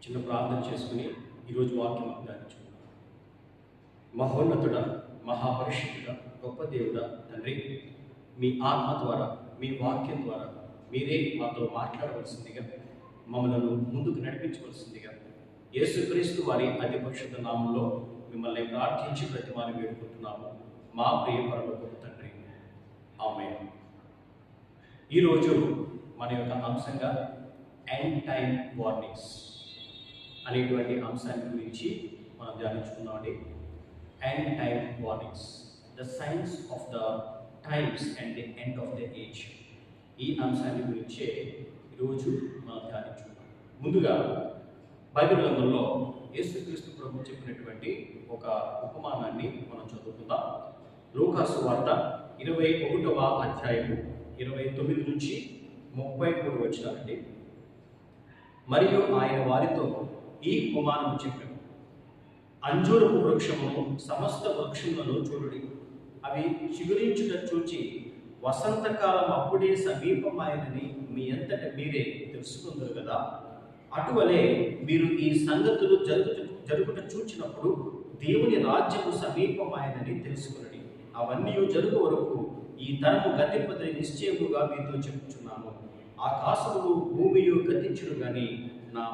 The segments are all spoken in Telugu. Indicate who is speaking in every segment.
Speaker 1: చిన్న ప్రార్థన చేసుకుని ఈరోజు వాక్యం ధ్యానించుకుందాం. మహోన్నతుడ, మహాపరిశుద్ధుడ, గొప్ప దేవుడ తండ్రి, మీ ఆత్మ ద్వారా, మీ వాక్యం ద్వారా మీరే మాతో మాట్లాడవలసిందిగా, మమ్మలను ముందుకు నడిపించవలసిందిగా యేసుక్రీస్తు వారి అతి పరిశుద్ధ నామంలో మిమ్మల్ని ప్రార్థించి ప్రతిమాని వేడుకుంటున్నాము. మా ప్రియ పరలోకపు తండ్రి, ఆమేన్. ఈరోజు మన యొక్క అంశంగా ఎండ్ టైమ్ వార్నింగ్స్ అనేటువంటి అంశాన్ని గురించి మనం ధ్యానించుకుందామండి. End time warnings, the signs of the times and the end of the age. ఈ అంశాన్ని గురించే ఈరోజు మనం ధ్యానించుకుందాం. ముందుగా బైబిల్ గ్రంథంలో యేసుక్రీస్తు ప్రభు చెప్పినటువంటి ఒక ఉపమానాన్ని మనం చదువుకుందాం. లూకాసు వార్త 21వ అధ్యాయము 29 నుంచి 33 వచనాలండి. మరియు ఆయన వారితో ఈ ఉపమానము చెప్పాను. అంజూరపు వృక్షమును సమస్త వృక్షములను చూడుడి, అవి చిగురించుట చూచి వసంతకాలం అప్పుడే సమీపమైనని మీ అంతట మీరే తెలుసుకుందరు కదా. అటువలే మీరు ఈ సంగతులు జరుగుట చూచినప్పుడు దేవుని రాజ్యము సమీపమైనని తెలుసుకునండి. అవన్నీ జరుగు వరకు ఈ తరము గతింపదని నిశ్చయముగా మీతో చెప్పుచున్నాను. ఆకాశములు భూమియు గతించును గాని నా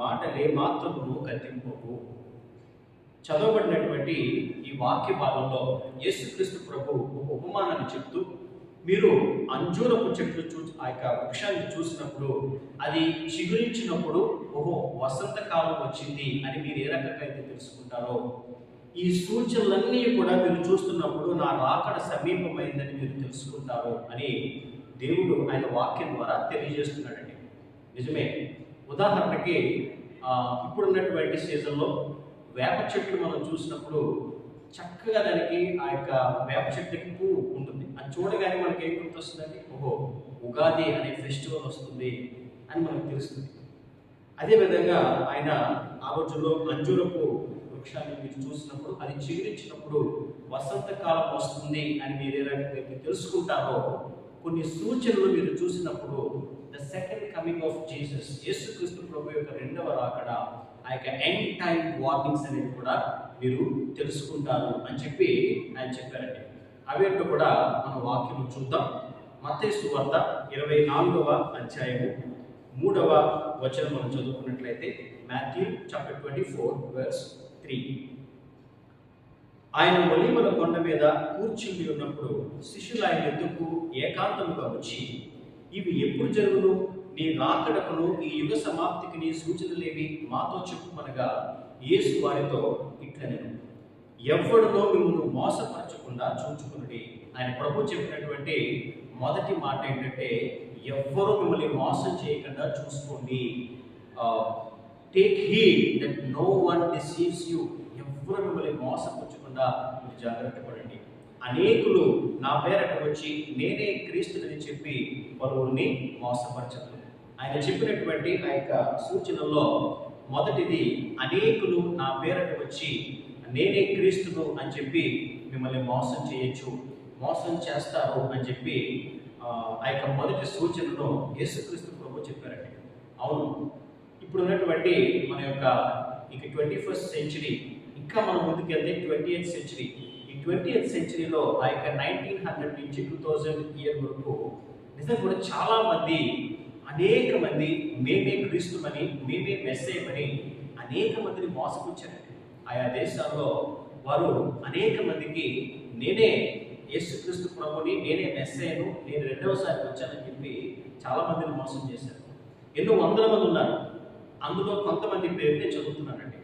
Speaker 1: మాటలే మాత్రమును గతింపవు. చదవబడినటువంటి ఈ వాక్య భాగంలో యేసుక్రీస్తు ప్రభు ఒక ఉపమానాన్ని చెప్తూ, మీరు అంజూరపు చెట్లు ఆ యొక్క వృక్షాన్ని చూసినప్పుడు అది చిగురించినప్పుడు ఓహో వసంతకాలం వచ్చింది అని మీరు ఏ రకంగా అయితే తెలుసుకుంటారో, ఈ సూచనలన్నీ కూడా మీరు చూస్తున్నప్పుడు నా రాకడ సమీపమైందని మీరు తెలుసుకుంటారు అని దేవుడు ఆయన వాక్యం ద్వారా తెలియజేస్తున్నాడండి. నిజమే. ఉదాహరణకి ఇప్పుడున్నటువంటి సీజన్లో వేప చెట్లు మనం చూసినప్పుడు చక్కగా దానికి ఆ యొక్క వేప చెట్టుకి పువ్వు ఉంటుంది. అది చూడగానే మనకి ఏం గుర్తొస్తుందండి? ఓహో, ఉగాది అనే ఫెస్టివల్ వస్తుంది అని మనకు తెలుస్తుంది. అదేవిధంగా ఆయన ఆ రోజుల్లో అంజూరపు వృక్షాన్ని మీరు చూసినప్పుడు అది చిగురించినప్పుడు వసంతకాలం వస్తుంది అని మీరు ఏ రకంగా తెలుసుకుంటారో, కొన్ని సూచనలు మీరు చూసినప్పుడు the second coming of Jesus, యేసుక్రీస్తు ప్రభు యొక్క రెండవ రాకడ, ఆ యొక్క ఎండ్ టైమ్ వార్నింగ్స్ అనేది కూడా మీరు తెలుసుకుంటారు అని చెప్పి ఆయన చెప్పారండి. అవేంటో కూడా మన వాక్యం చూద్దాం. మత్తయి సువార్త 24వ అధ్యాయము 3వ వచనం మనం చదువుకున్నట్లయితే, మాథ్యూ చాప్టర్ 24 verse 3. ఆయన ఒలీవల కొండ మీద కూర్చుని ఉన్నప్పుడు శిష్యులు ఆయన ఎద్దుకు ఏకాంతముగా వచ్చి, ఇవి ఎప్పుడు జరుగును? నీ రాకడకును ఈ యుగ సమాప్తికి నీ సూచనలేవి మాతో చెప్పుమనగా, యేసు వారితో ఇట్లనెను, ఎవ్వడునో మిమ్మల్ని మోసపరచకుండా చూచుకునుడి. ఆయన ప్రభు చెప్పినటువంటి మొదటి మాట ఏంటంటే, ఎవ్వరూ మిమ్మల్ని మోసం చేయకుండా చూసుకోండి. Take heed that no one deceives you. ఎవ్వరూ మిమ్మల్ని మోసపరచకుండా మీరు జాగ్రత్త పడండి. అనేకులు నా పేరట వచ్చి నేనే క్రీస్తుని చెప్పి పలువురిని మోసపరచదు. ఆయన చెప్పినటువంటి ఆ యొక్క సూచనల్లో మొదటిది, అనేకులు నా పేరట వచ్చి నేనే క్రీస్తును అని చెప్పి మిమ్మల్ని మోసం చేయొచ్చు, మోసం చేస్తారు అని చెప్పి ఆ యొక్క మొదటి సూచనను యేసుక్రీస్తు ప్రభు చెప్పారండి. అవును, ఇప్పుడు ఉన్నటువంటి మన యొక్క ఇక 21st సెంచరీ, ఇంకా మనం ముందుకెళ్తే 20th సెంచరీ. ఈ 20th సెంచరీలో ఆ యొక్క 1900 నుంచి 2000 ఇయర్ వరకు నిజంగా కూడా చాలా మంది, అనేక మంది మేమే క్రీస్తుమని, మేమే మెస్సేయమని అనేక మందిని మోసపుచ్చారండి. ఆయా దేశాల్లో వారు అనేక మందికి నేనే యేసుక్రీస్తు ప్రభుని, నేనే మెస్సేయను, నేను రెండవసారి వచ్చానని చెప్పి చాలా మందిని మోసం చేశారు. ఎన్నో వందల మంది ఉన్నారు. అందులో కొంతమంది పేరునే చదువుతున్నానండి.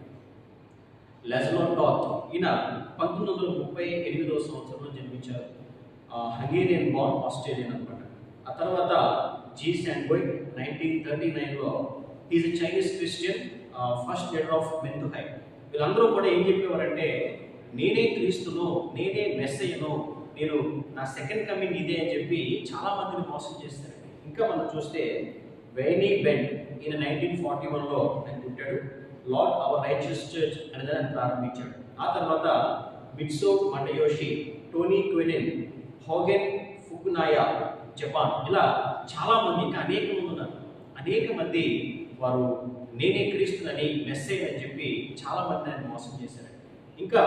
Speaker 1: లెజ్లో టాత్, ఈయన 1938వ సంవత్సరంలో జన్మించారు. హంగేరియన్ బార్న్ ఆస్ట్రేలియన్ అనమాట. ఆ తర్వాత జీ శాండ్బోయ్ 1939లో is a Chinese Christian, first leader of మెంతుహై. వీళ్ళందరూ కూడా ఏం చెప్పేవారంటే, నేనే క్రీస్తును, నేనే మెస్సయ్యను, నేను నా సెకండ్ కమింగ్ ఇదే అని చెప్పి చాలా మందిని మోసం చేస్తారండి. ఇంకా మనం చూస్తే వెయినీ బెంట్, ఈయన 1941లో ఆయన పుట్టాడు. లార్డ్ అవర్ రైచియస్ చర్చ్ అనేది ఆయన ప్రారంభించాడు. ఆ తర్వాత మిట్సో మటయోషి, టోనీ క్వెనెన్, హోగెన్ ఫుకునాయా జపాన్, ఇలా చాలా మంది, ఇంకా అనేక మంది ఉన్నారు. అనేక మంది వారు నేనే క్రీస్తునని మెస్సేజ్ అని చెప్పి చాలా మంది ఆయన మోసం చేశారు. ఇంకా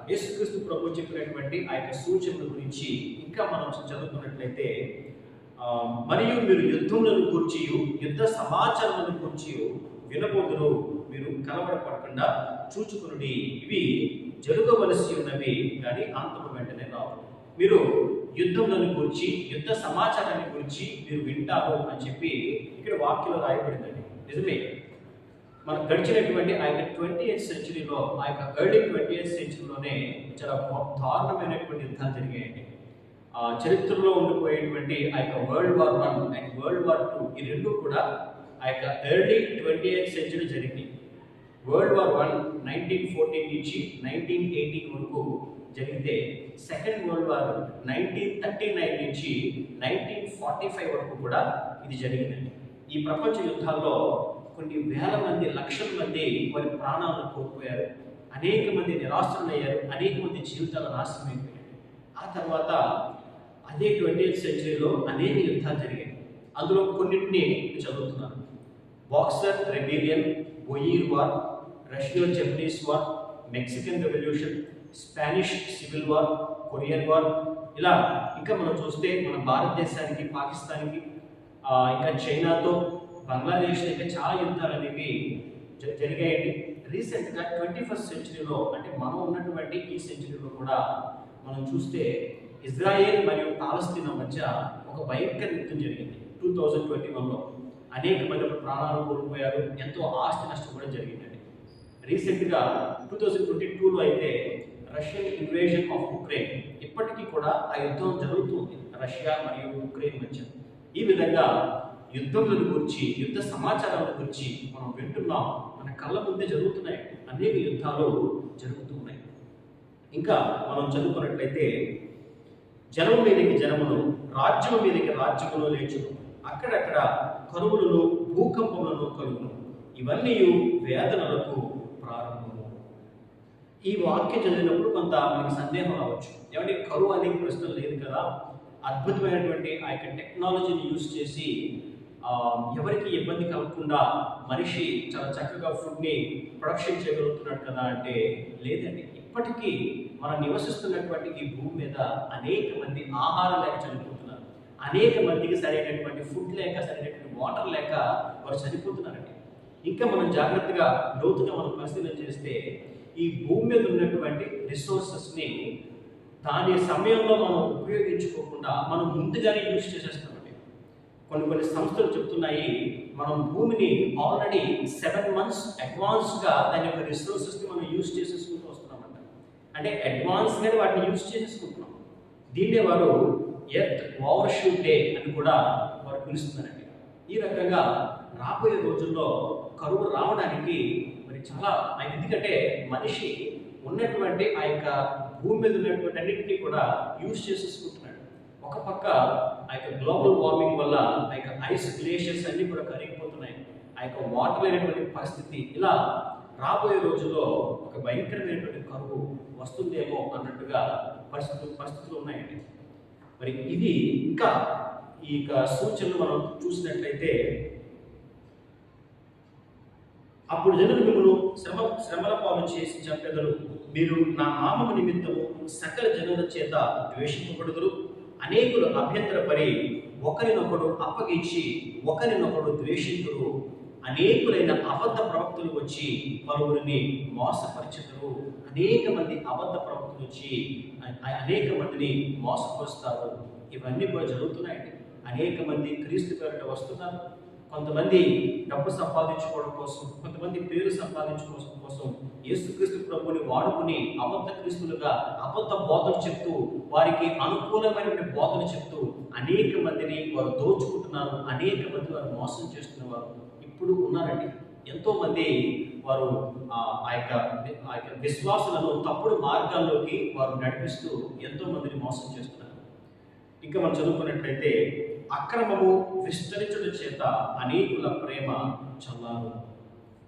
Speaker 1: యేసుక్రీస్తు ప్రభు చెప్పినటువంటి ఆ యొక్క సూచనల గురించి ఇంకా మనం చదువుకున్నట్లయితే మరియు మీరు యుద్ధములను గూర్చి యుద్ధ సమాచారములను గూర్చి వినబోదురు, మీరు కలవరపడకుండా చూచుకునుడి, ఇవి జరగవలసి ఉన్నవి కానీ అంతము వెంటనే రావు. మీరు యుద్ధములను గురించి యుద్ధ సమాచారాన్ని గురించి మీరు వింటారు అని చెప్పి ఇక్కడ వాక్యంలో రాయబడిందండి. నిజమే, మనకు గడిచినటువంటి ఆ యొక్క 20th సెంచరీలో, ఆ యొక్క ఎర్లీ 20th సెంచరీలోనే చాలా దారుణమైనటువంటి యుద్ధాలు జరిగాయండి. చరిత్రలో ఉండిపోయేటువంటి ఆ యొక్క World War I and World War II, ఈ రెండు కూడా ఆ యొక్క ఎర్లీ 20th సెంచరీ జరిగింది. World War I 1914 నుంచి 1918 వరకు జరిగితే, సెకండ్ వరల్డ్ వార్ 1939 నుంచి 1945 వరకు కూడా ఇది జరిగిందండి. ఈ ప్రపంచ యుద్ధాల్లో కొన్ని వేల మంది, లక్షల మంది వారి ప్రాణాలను కోల్పోయారు, అనేక మంది నిరాశ్రులయ్యారు, అనేక మంది జీవితాలు నాశనం అయిపోయాయి. ఆ తర్వాత అదే 20th సెంచరీలో అనేక యుద్ధాలు జరిగాయి. అందులో కొన్నింటిని చదువుతున్నాను. Boxer rebellion, Boer war, Russo Japanese war, Mexican revolution, Spanish civil war, Korean war, ఇలా ఇంకా మనం చూస్తే మన భారతదేశానికి, పాకిస్తాన్కి, ఇంకా చైనాతో, బంగ్లాదేశ్ ఇంకా చాలా యుద్ధాలు అనేవి జరిగాయండి. రీసెంట్గా 21st సెంచరీలో, అంటే మనం ఉన్నటువంటి ఈ సెంచరీలో కూడా మనం చూస్తే ఇజ్రాయెల్ మరియు పాలస్తీనా మధ్య ఒక భయంకర యుద్ధం జరిగింది 2021లో. అనేక మంది ప్రాణాలు కోల్పోయారు, ఎంతో ఆస్తి నష్టం కూడా జరిగిందండి. రీసెంట్గా 2022లో అయితే రష్యన్ ఇన్వేజన్ ఆఫ్ ఉక్రెయిన్, ఇప్పటికీ కూడా ఆ యుద్ధం జరుగుతుంది రష్యా మరియు ఉక్రెయిన్ మధ్య. ఈ విధంగా యుద్ధముల గురించి, యుద్ధ సమాచారాల గురించి మనం వింటున్నాం, మన కళ్ళ ముందే జరుగుతున్నాయి, అనేక యుద్ధాలు జరుగుతున్నాయి. ఇంకా మనం చదువుకున్నట్లయితే జనము మీదకి జనమును, రాజ్యము మీదకి రాజ్యమును లేచును, అక్కడక్కడ కరువులను, భూకంపములను కలుగును, ఇవన్నీ వేదనలకు ప్రారంభము. ఈ వాక్యం చదివినప్పుడు కొంత మనకి సందేహం రావచ్చు. ఏమంటే కరువు అనే ప్రశ్న లేదు కదా, అద్భుతమైనటువంటి ఆ యొక్క టెక్నాలజీని యూజ్ చేసి ఎవరికి ఇబ్బంది కలగకుండా మనిషి చాలా చక్కగా ఫుడ్ని ప్రొడక్షన్ చేయగలుగుతున్నాడు కదా అంటే, లేదండి. ఇప్పటికీ మనం నివసిస్తున్నటువంటి ఈ భూమి మీద అనేక మంది ఆహారం లేక చనిపోతున్నారు, అనేక మందికి సరైనటువంటి ఫుడ్ లేక, సరైనటువంటి వాటర్ లేక వారు చనిపోతున్నారండి. ఇంకా మనం జాగ్రత్తగా లోతుగా మనం పరిశీలన చేస్తే, ఈ భూమి మీద ఉన్నటువంటి రిసోర్సెస్ని దాని సమయంలో మనం ఉపయోగించుకోకుండా మనం ముందుగానే యూజ్ చేసేస్తామండి. కొన్ని సంస్థలు చెప్తున్నాయి, మనం భూమిని ఆల్రెడీ 7 months అడ్వాన్స్గా దాని యొక్క రిసోర్సెస్ని మనం యూజ్ చేసేసుకుంటూ వస్తున్నామంట. అంటే అడ్వాన్స్గానే వాటిని యూజ్ చేసేసుకుంటున్నాం. దీన్నే వారు ఎర్త్ ఓవర్షూట్ డే అని కూడా వారు పిలుస్తున్నారండి. ఈ రకంగా రాబోయే రోజుల్లో కరువు రావడానికి మరి చాలా, ఎందుకంటే మనిషి ఉన్నటువంటి ఆ యొక్క భూమి మీద ఉన్నటువంటి అన్నింటినీ కూడా యూజ్ చేసేసుకుంటున్నాడు. ఒక పక్క ఆ యొక్క గ్లోబల్ వార్మింగ్ వల్ల ఆ యొక్క ఐస్ గ్లేషియర్స్ అన్నీ కూడా కరిగిపోతున్నాయి, ఆ యొక్క వాటర్ లేనటువంటి పరిస్థితి, ఇలా రాబోయే రోజుల్లో ఒక భయంకరమైనటువంటి కరువు వస్తుందేమో అన్నట్టుగా పరిస్థితులు ఉన్నాయండి. మరి ఇది ఇంకా ఈ యొక్క సూచనలు మనం చూసినట్లయితే, అప్పుడు జనులు మిమ్మల్ని శ్రమల పాలు చేసి చంపెదరు, మీరు నా నామము నిమిత్తము సకల జనుల చేత ద్వేషింపబడుదురు, అనేకులు అభ్యంతరపడి ఒకరినొకడు అప్పగించి ఒకరినొకడు ద్వేషించురు, అనేకులైన అబద్ధ ప్రవక్తలు వచ్చి పలువురిని మోసపరిచెదరు. అనేక మంది అబద్ధ ప్రవక్తలు వచ్చి అనేక మందిని మోసపరుస్తారు. ఇవన్నీ కూడా జరుగుతున్నాయండి. అనేక మంది క్రీస్తు పేరిట వస్తున్నారు. కొంతమంది డబ్బు సంపాదించుకోవడం కోసం, కొంతమంది పేరు సంపాదించుకోవడం కోసం యేసుక్రీస్తు ప్రభుని వాడుకుని అబద్ధ క్రీస్తులుగా అబద్ధ బోధలు చెప్తూ, వారికి అనుకూలమైన బోధలు చెప్తూ అనేక మందిని వారు దోచుకుంటున్నారు. అనేక మంది వారు మోసం చేస్తున్నవారు ఇప్పుడు ఉన్నారండి. ఎంతో మంది వారు ఆ యొక్క విశ్వాసులను తప్పుడు మార్గాల్లోకి వారు నడిపిస్తూ ఎంతో మందిని మోసం చేస్తున్నారు. ఇంకా మనం చదువుకున్నట్లయితే, అక్రమము విస్తరించడం చేత అనేకుల ప్రేమ చల్లారు.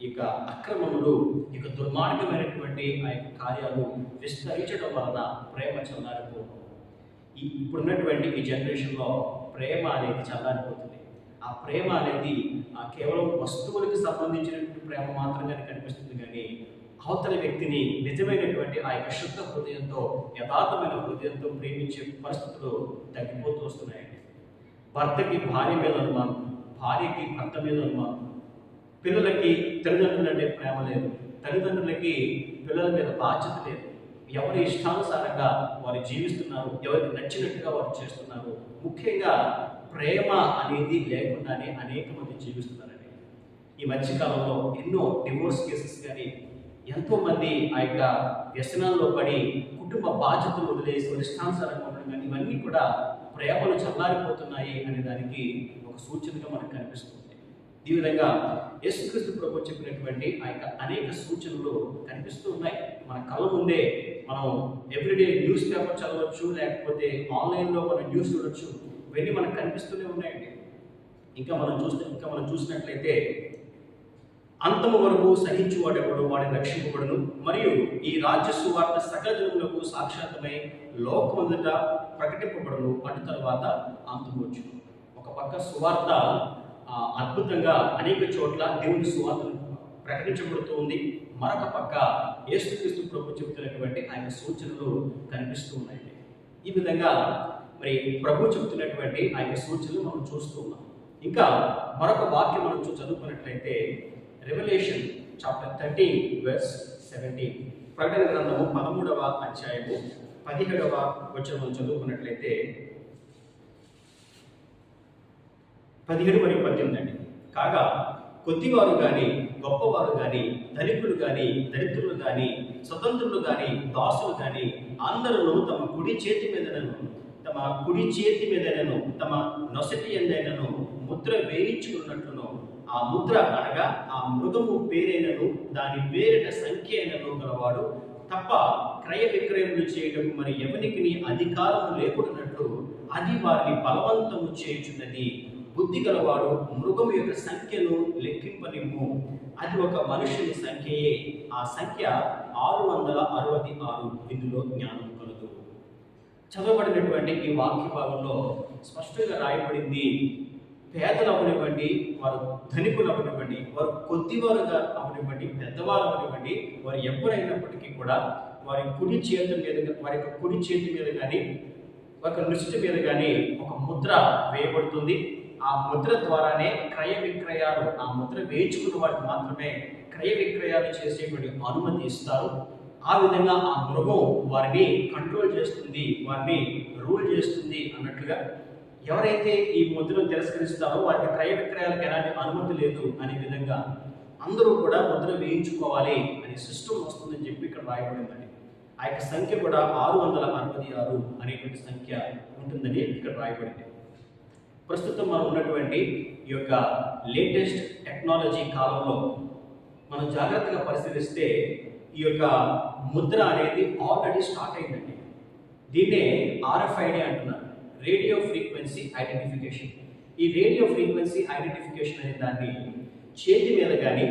Speaker 1: ఇక అక్రమములు, ఇక దుర్మార్గమైనటువంటి ఆ యొక్క కార్యాలు విస్తరించడం వలన ప్రేమ చల్లారిపోతుంది. ఇప్పుడున్నటువంటి ఈ జనరేషన్లో ప్రేమ అనేది చల్లారిపోతుంది. ఆ ప్రేమ అనేది కేవలం వస్తువులకు సంబంధించినటువంటి ప్రేమ మాత్రమే కనిపిస్తుంది కానీ అవతల వ్యక్తిని నిజమైనటువంటి ఆ యొక్క శుద్ధ హృదయంతో, యథార్థమైన హృదయంతో ప్రేమించే పరిస్థితులు తగ్గిపోతూ వస్తున్నాయండి. భర్తకి భార్య మీద అనుమానం, భార్యకి భర్త మీద అనుమానం, పిల్లలకి తల్లిదండ్రులు అంటే ప్రేమ లేదు, తల్లిదండ్రులకి పిల్లల మీద బాధ్యత లేదు. ఎవరి ఇష్టానుసారంగా వారు జీవిస్తున్నారు, ఎవరికి నచ్చినట్టుగా వారు చేస్తున్నారు. ముఖ్యంగా ప్రేమ అనేది లేకుండానే అనేక మంది జీవిస్తున్నారండి. ఈ మధ్యకాలంలో ఎన్నో డివోర్స్ కేసెస్ కానీ, ఎంతోమంది ఆ యొక్క వ్యసనాల్లో పడి కుటుంబ బాధ్యతలు వదిలేసి ఇష్టానుసారంగా ఉండడం కానీ, ఇవన్నీ కూడా ప్రేమలు చల్లారిపోతున్నాయి అనే దానికి ఒక సూచనగా మనకు కనిపిస్తుంది. ఈ విధంగా యేసుక్రీస్తు ప్రభు చెప్పినటువంటి ఆ యొక్క అనేక సూచనలు కనిపిస్తూ ఉన్నాయి మన కళ్ళ ముందే. మనం ఎవ్రీడే న్యూస్ పేపర్ చదవచ్చు, లేకపోతే ఆన్లైన్లో మనం న్యూస్ చూడొచ్చు. ఇవన్నీ మనకు కనిపిస్తూనే ఉన్నాయండి. ఇంకా మనం చూసినట్లయితే అంతము వరకు సహించువాడెవడు వాడిని రక్షింపబడును, మరియు ఈ రాజ్య సువార్త సకల జనులకు సాక్షాత్మై లోకమంతటా ప్రకటింపబడును, అటు తర్వాత అంతము వచ్చును. ఒక పక్క సువార్త అద్భుతంగా అనేక చోట్ల దేవుని సువార్తను ప్రకటించబడుతూ ఉంది. మరొక పక్క యేసుక్రీస్తు ప్రభు చెబుతున్నటువంటి ఆయన సూచనలు కనిపిస్తూ ఉన్నాయి. ఈ విధంగా మరి ప్రభు చెబుతున్నటువంటి ఆయన సూచనలు మనం చూస్తూ ఉన్నాం. ఇంకా మరొక వాక్యం మనం చదువుకున్నట్లయితే రెవల్యూషన్ చాప్టర్ 13:17, ప్రకటన గ్రంథము 13వ అధ్యాయము 17వ వచనం మనం చదువుకున్నట్లయితే 17 మరియు 18 అండి. కాగా కొద్దివారు కానీ, గొప్పవారు కానీ, ధనికులు కానీ, దరిద్రులు కానీ, స్వతంత్రులు కానీ, దాసులు కానీ అందరూ తమ కుడి చేతి మీదనను తమ నొసటి ఎందైనను ముద్ర వేయించుకున్నట్లును, ఆ ముద్ర అనగా ఆ మృగము పేరైనను దాని పేరిట సంఖ్య అయినను గలవాడు తప్ప క్రయ విక్రయములు చేయడం మరి ఎవరికి అధికారం లేకున్నట్లు అది వారిని బలవంతము చేయుచున్నది. బుద్ధి గలవాడు మృగము యొక్క సంఖ్యను లెక్కింపనిమ్ము, అది ఒక మనుషుని సంఖ్యయే, ఆ సంఖ్య 666. ఇందులో జ్ఞానం కలదు. చదవబడినటువంటి ఈ వాక్య భాగంలో స్పష్టంగా రాయబడింది, పేదలు అవనివ్వండి, వారు ధనికులు అవనివ్వండి, వారు కొద్దివారుగా అవనివ్వండి, పెద్దవారు అవనివ్వండి, వారు ఎవరైనప్పటికీ కూడా వారి కుడి చేతి మీద కానీ ఒక నృష్టి మీద కానీ ఒక ముద్ర వేయబడుతుంది. ఆ ముద్ర ద్వారానే క్రయ విక్రయాలు, ఆ ముద్ర వేయించుకున్న వారికి మాత్రమే క్రయ విక్రయాలు చేసేటువంటి అనుమతి ఇస్తారు. ఆ విధంగా ఆ మృగం వారిని కంట్రోల్ చేస్తుంది, వారిని రూల్ చేస్తుంది అన్నట్లుగా. ఎవరైతే ఈ ముద్రను తిరస్కరిస్తారో వారికి క్రయ విక్రయాలకు ఎలాంటి అనుమతి లేదు అనే విధంగా అందరూ కూడా ముద్ర వేయించుకోవాలి అనే సిస్టమ్ వస్తుందని చెప్పి ఇక్కడ రాయబడిందండి. ఆ యొక్క సంఖ్య కూడా 666 అనేటువంటి సంఖ్య ఉంటుందని ఇక్కడ రాయబడింది. ప్రస్తుతం మనం ఉన్నటువంటి ఈ యొక్క లేటెస్ట్ టెక్నాలజీ కాలంలో మనం జాగ్రత్తగా పరిశీలిస్తే ఈ యొక్క ముద్ర అనేది ఆల్రెడీ స్టార్ట్ అయిందండి. దీన్నే RFID అంటున్నారు, రేడియో ఫ్రీక్వెన్సీ ఐడెంటిఫికేషన్. ఈ రేడియో ఫ్రీక్వెన్సీ ఐడెంటిఫికేషన్ అనే దాన్ని చేతి మీద కానీ,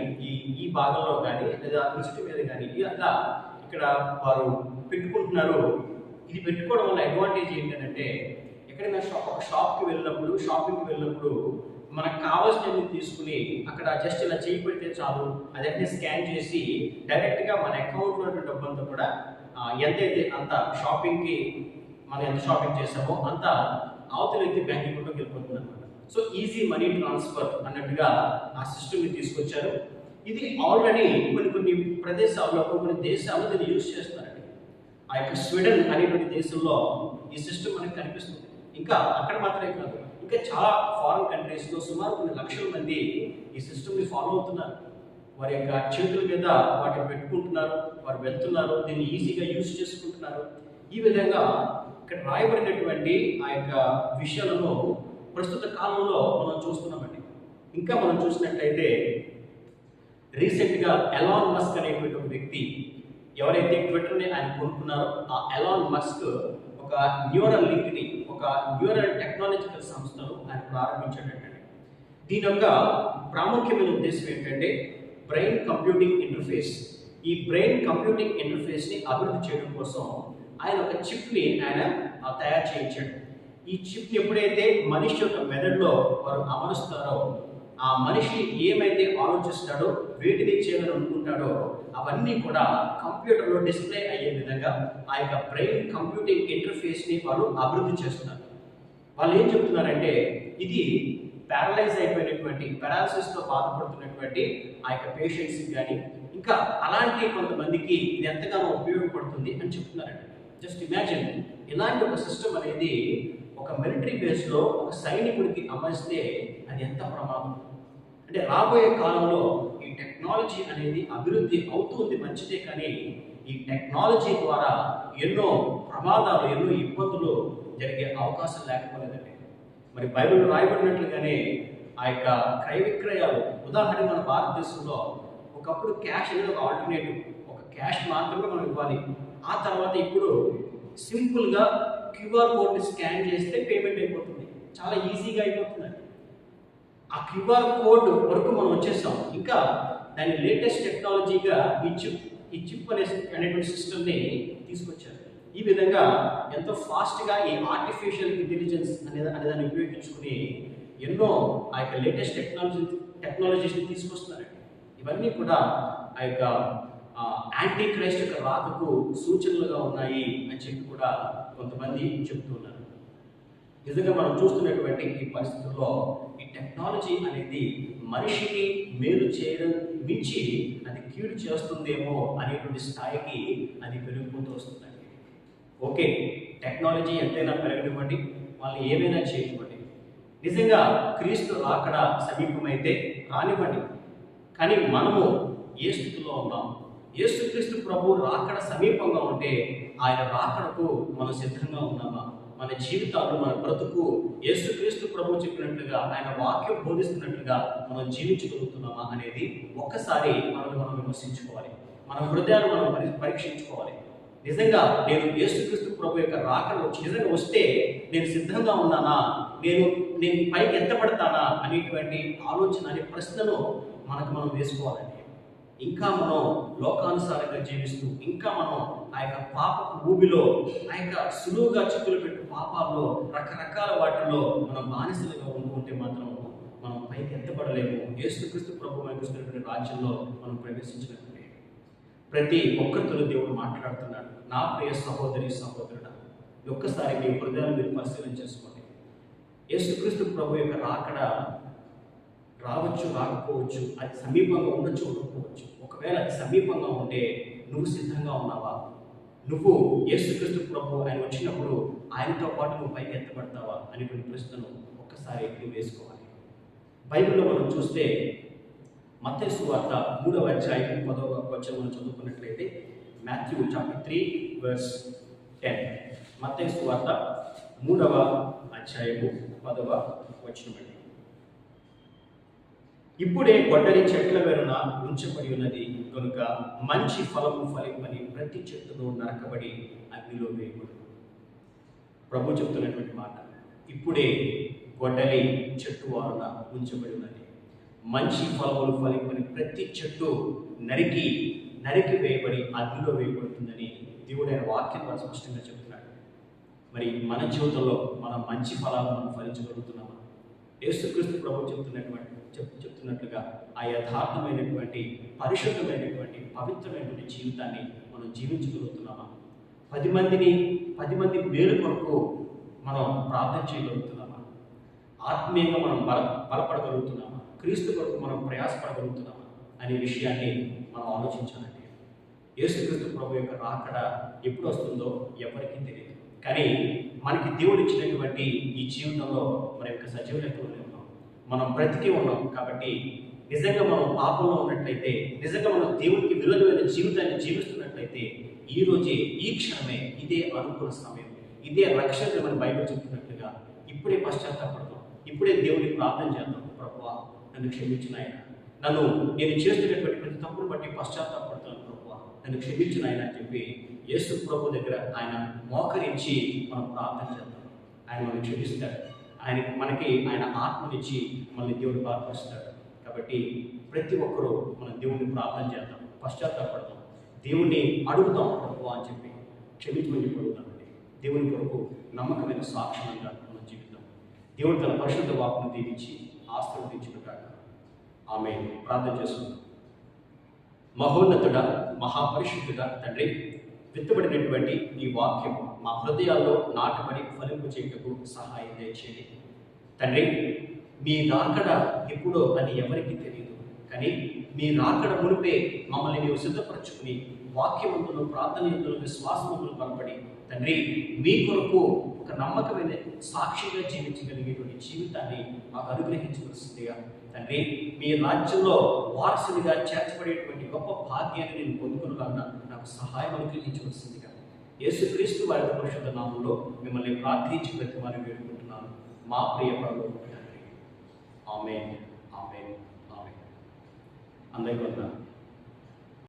Speaker 1: ఈ భాగంలో కానీ, లేదా రిస్ట్ మీద కానీ అట్లా ఇక్కడ వారు పెట్టుకుంటున్నారు. ఇది పెట్టుకోవడం వల్ల అడ్వాంటేజ్ ఏంటంటే, ఎక్కడైనా షాపింగ్కి వెళ్ళినప్పుడు మనకు కావాల్సినవి తీసుకుని అక్కడ జస్ట్ ఇలా చేయి పెడితే చాలు, అదన్నీ స్కాన్ చేసి డైరెక్ట్గా మన అకౌంట్లో డబ్బంతా కూడా ఎంతైతే అంత షాపింగ్కి మనం ఎంత షాపింగ్ చేసామో అంత అవతల వ్యక్తి బ్యాంక్ అకౌంట్లోకి వెళ్ళిపోతుంది అనమాట. సో ఈజీ మనీ ట్రాన్స్ఫర్ అన్నట్టుగా ఆ సిస్టమ్ని తీసుకొచ్చారు. ఇది ఆల్రెడీ కొన్ని ప్రదేశాల్లో, కొన్ని దేశాల్లో దీన్ని యూజ్ చేస్తున్నారండి. ఆ యొక్క స్వీడన్ అనేటువంటి దేశంలో ఈ సిస్టమ్ మనకి కనిపిస్తుంది. ఇంకా అక్కడ మాత్రమే కాదు, ఇంకా చాలా ఫారిన్ కంట్రీస్లో సుమారు కొన్ని లక్షల మంది ఈ సిస్టమ్ని ఫాలో అవుతున్నారు. వారి యొక్క చేతుల మీద వాటిని పెట్టుకుంటున్నారు, వారు వెళ్తున్నారు, దీన్ని ఈజీగా యూజ్ చేసుకుంటున్నారు. ఈ విధంగా ఇక్కడ రాయబడినటువంటి ఆ యొక్క విషయాలను ప్రస్తుత కాలంలో మనం చూస్తున్నామండి. ఇంకా మనం చూసినట్లయితే రీసెంట్గా ఎలాన్ మస్క్ అనేటువంటి ఒక వ్యక్తి, ఎవరైతే ట్విట్టర్ని ఆయన కొనుక్కున్నారో ఆ ఎలాన్ మస్క్ ఒక న్యూరల్ లింక్ని, ఒక న్యూరల్ టెక్నాలజికల్ సంస్థను ఆయన ప్రారంభించాడంటే, దీని యొక్క ప్రాముఖ్యమైన ఉద్దేశం ఏంటంటే బ్రెయిన్ కంప్యూటింగ్ ఇంటర్ఫేస్. ఈ బ్రెయిన్ కంప్యూటింగ్ ఇంటర్ఫేస్ని అభివృద్ధి చేయడం కోసం ఆయన ఒక చిప్ని ఆయన తయారు చేయించాడు. ఈ చిప్ ఎప్పుడైతే మనిషి యొక్క మెదడులో వారు అమరుస్తారో ఆ మనిషి ఏమైతే ఆలోచిస్తాడో, వేటిని చేయాలని అనుకుంటాడో అవన్నీ కూడా కంప్యూటర్లో డిస్ప్లే అయ్యే విధంగా ఆ యొక్క బ్రెయిన్ కంప్యూటింగ్ ఇంటర్ఫేస్ని వాళ్ళు అభివృద్ధి చేస్తున్నారు. వాళ్ళు ఏం చెప్తున్నారంటే ఇది ప్యారలైజ్ అయిపోయినటువంటి, పెరాలసిస్తో బాధపడుతున్నటువంటి ఆ యొక్క పేషెంట్స్కి కానీ ఇంకా అలాంటి కొంతమందికి ఇది ఎంతగానో ఉపయోగపడుతుంది అని చెప్తున్నారండి. జస్ట్ ఇమాజిన్, ఇలాంటి ఒక సిస్టమ్ అనేది ఒక మిలిటరీ బేస్లో ఒక సైనికుడికి అమర్స్తే అది ఎంత ప్రమాదం. అంటే రాబోయే కాలంలో ఈ టెక్నాలజీ అనేది అభివృద్ధి అవుతుంది మంచిదే, కానీ ఈ టెక్నాలజీ ద్వారా ఎన్నో ప్రమాదాలు, ఎన్నో ఇబ్బందులు జరిగే అవకాశం లేకపోలేదండి. మరి బైబిల్లో రాయబడినట్లుగానే ఆ యొక్క క్రయ విక్రయాలు, ఉదాహరణ మన భారతదేశంలో ఒకప్పుడు క్యాష్ అనేది ఒక ఆల్టర్నేటివ్, ఒక క్యాష్ మాత్రమే మనం ఇవ్వాలి. ఆ తర్వాత ఇప్పుడు సింపుల్గా క్యూఆర్ కోడ్ని స్కాన్ చేస్తే పేమెంట్ అయిపోతుంది, చాలా ఈజీగా అయిపోతుంది. ఆ క్యూఆర్ కోడ్ వరకు మనం వచ్చేస్తాం. ఇంకా దాని లేటెస్ట్ టెక్నాలజీగా ఈ చిప్ అనేటువంటి సిస్టమ్ని తీసుకొచ్చారు. ఈ విధంగా ఎంతో ఫాస్ట్గా ఈ ఆర్టిఫిషియల్ ఇంటెలిజెన్స్ అనేదాన్ని ఉపయోగించుకుని ఎన్నో ఆ యొక్క లేటెస్ట్ టెక్నాలజీస్ని తీసుకొస్తున్నారండి. ఇవన్నీ కూడా ఆ యొక్క యాంటీ క్రైస్ట్ యొక్క రాకకు సూచనలుగా ఉన్నాయి అని చెప్పి కూడా కొంతమంది చెప్తున్నారు. నిజంగా మనం చూస్తున్నటువంటి ఈ పరిస్థితుల్లో ఈ టెక్నాలజీ అనేది మనిషికి మేలు చేయడం మించి అది కీడు చేస్తుందేమో అనేటువంటి స్థాయికి అది పెరిగిపోతూ వస్తుందండి. ఓకే, టెక్నాలజీ ఎంతైనా పెరగనివ్వండి, వాళ్ళు ఏమైనా చేయనివ్వండి, నిజంగా క్రీస్తు రాకడ సమీపమైతే రానివ్వండి, కానీ మనము ఏ స్థితిలో ఉన్నాం? యేసుక్రీస్తు ప్రభు రాకడ సమీపంగా ఉంటే ఆయన రాకడకు మనం సిద్ధంగా ఉన్నామా? మన జీవితాలు, మన బ్రతుకు యేసుక్రీస్తు ప్రభు చెప్పినట్లుగా, ఆయన వాక్యం బోధిస్తున్నట్లుగా మనం జీవించగలుగుతున్నామా అనేది ఒక్కసారి మనల్ని మనం విమర్శించుకోవాలి. మన హృదయాలు మనం పరీక్షించుకోవాలి. నిజంగా నేను యేసుక్రీస్తు ప్రభు యొక్క రాకడ నిజంగా వస్తే నేను సిద్ధంగా ఉన్నానా, నేను పైకి ఎత్తపడతానా అనేటువంటి ఆలోచన, అనే ప్రశ్నను మనకు మనం వేసుకోవాలండి. ఇంకా మనం లోకానుసారంగా జీవిస్తూ, ఇంకా మనం ఆ యొక్క పాపపు ఊబిలో, ఆ యొక్క సులువుగా చిక్కులు పెట్టు పాపాల్లో, రకరకాల వాటిల్లో మనం బానిసలుగా ఉంటే మాత్రం మనం పైకి ఎత్తపడలేము. యేసుక్రీస్తు ప్రభు మనకు రాజ్యంలో మనం ప్రవేశించినట్లే. ప్రతి ఒక్కరితో దేవుడు మాట్లాడుతున్నాడు. నా ప్రియ సహోదరి సహోదరుడా, ఒక్కసారి మీ హృదయాన్ని మీరు పరిశీలన చేసుకోండి. యేసుక్రీస్తు ప్రభు యొక్క రాకడ రావచ్చు, రాకపోవచ్చు, అది సమీపంగా ఉండొచ్చు, ఉండకపోవచ్చు. ఒకవేళ అది సమీపంగా ఉంటే నువ్వు సిద్ధంగా ఉన్నావా? నువ్వు యేసుక్రీస్తు ప్రభు ఆయన వచ్చినప్పుడు ఆయనతో పాటు నువ్వు పైకి ఎత్తబడతావా అనేటువంటి ప్రశ్నను ఒక్కసారి నువ్వు వేసుకోవాలి. బైబిల్లో మనం చూస్తే మత్తయి సువార్త 3వ అధ్యాయం 10వ వచనం మనం చదువుకున్నట్లయితే, మాథ్యూ చాప్టర్ 3:10. మత్తయి సువార్త 3వ అధ్యాయము 10వ వచనం. ఇప్పుడే గొడ్డలి చెట్ల వెనున ఉంచబడి ఉన్నది కనుక మంచి ఫలము ఫలింపని ప్రతి చెట్టును నరకబడి అగ్నిలో వేయబడును. ప్రభు చెప్తున్నటువంటి మాట, ఇప్పుడే గొడ్డలి చెట్టు వారున ఉంచబడి ఉన్నది, మంచి ఫలములు ఫలింపని ప్రతి చెట్టు నరికి వేయబడి అగ్నిలో వేయబడుతుందని దేవుడైన వాక్యం ద్వారా స్పష్టంగా చెప్తున్నాడు. మరి మన జీవితంలో మనం మంచి ఫలాలు మనం ఫలించగలుగుతున్నామా? యేసుక్రీస్తు ప్రభు చెప్తున్నట్లుగా ఆ యథార్థమైనటువంటి, పరిశుద్ధమైనటువంటి, పవిత్రమైనటువంటి జీవితాన్ని మనం జీవించగలుగుతున్నామా? 10 మంది మేలు కొరకు మనం ప్రార్థన చేయగలుగుతున్నామా? ఆత్మీయంగా మనం బలపడగలుగుతున్నామా? క్రీస్తు కొరకు మనం ప్రయాసపడగలుగుతున్నామా అనే విషయాన్ని మనం ఆలోచించాలండి. యేసుక్రీస్తు ప్రభు యొక్క రాకడ ఎప్పుడు వస్తుందో ఎవరికీ తెలియదు, కానీ మనకి దేవుడు ఇచ్చినటువంటి ఈ జీవితంలో మన యొక్క సజీవ లెక్కలో ఉన్నాం, మనం బ్రతికి ఉన్నాం. కాబట్టి నిజంగా మనం పాపంలో ఉన్నట్లయితే, నిజంగా మనం దేవుడికి విరోధమైన జీవితాన్ని జీవిస్తున్నట్లయితే, ఈ రోజే, ఈ క్షణమే, ఇదే అనుకూల సమయం, ఇదే రక్షణ మన బైబిల్ చెప్తున్నట్లుగా ఇప్పుడే పశ్చాత్తాపడతాం, ఇప్పుడే దేవుడికి ప్రార్థన చేద్దాం. ప్రభువా, నన్ను క్షమించిన ఆయన, నేను చేస్తున్నటువంటి ప్రతి తప్పును బట్టి పశ్చాత్తాపడతాను ప్రభువా, నన్ను క్షమించిన ఆయన అని చెప్పి యేసు ప్రభు దగ్గర ఆయన మోకరించి మనం ప్రార్థన చేద్దాం. ఆయన మనం క్షమిస్తాడు, మనకి ఆయన ఆత్మనిచ్చి మనల్ని దేవుడు బాధపరుస్తాడు. కాబట్టి ప్రతి ఒక్కరూ మనం దేవుడిని ప్రార్థన చేద్దాం, పశ్చాత్తాపడతాం, దేవుణ్ణి అడుగుతాం ప్రభువా అని చెప్పి క్షమించమని పడుగుతామండి. దేవుని కొరకు నమ్మకమైన సాక్ష్యంగా మనం జీవితాం. దేవుడు తన పరిశుద్ధ వాక్కును దీవించి ఆశీర్వదించుకుంటాడు. ఆమె ప్రార్థన చేస్తున్నాం. మహోన్నతుడ, మహాపరిశుద్ధుడ తండ్రి, విత్తబడినటువంటి ఈ వాక్యం మా హృదయాల్లో నాటబడి ఫలింపు చేయుటకు సహాయం దయచేయండి తండ్రి. మీ రాకడ ఎప్పుడో అని ఎవరికి తెలియదు, కానీ మీ రాకడ మునిపే మమ్మల్ని నీవు సిద్ధపరచుకుని వాక్యవంతులు, ప్రార్థనయంతులు, విశ్వాసవంతులు బలపడి తండ్రి మీ కొరకు ఒక నమ్మకమైన సాక్షిగా జీవించగలిగేటువంటి జీవితాన్ని మాకు అనుగ్రహించవలసిందిగా తండ్రి, మీ రాజ్యంలో వారసునిగా చేర్చబడేటువంటి గొప్ప భాగ్యాన్ని నేను పొందుకున్నాను నాకు సహాయం అనుగ్రహించవలసిందిగా యేసుక్రీస్తు వారి పరిశుద్ధ నామంలో మిమ్మల్ని ప్రార్థించి బ్రతిమాలని వేడుకుంటున్నాను మా ప్రియ పరలోకపు తండ్రి. ఆమేన్, ఆమేన్, ఆమేన్. అందరికీ వందనాలు.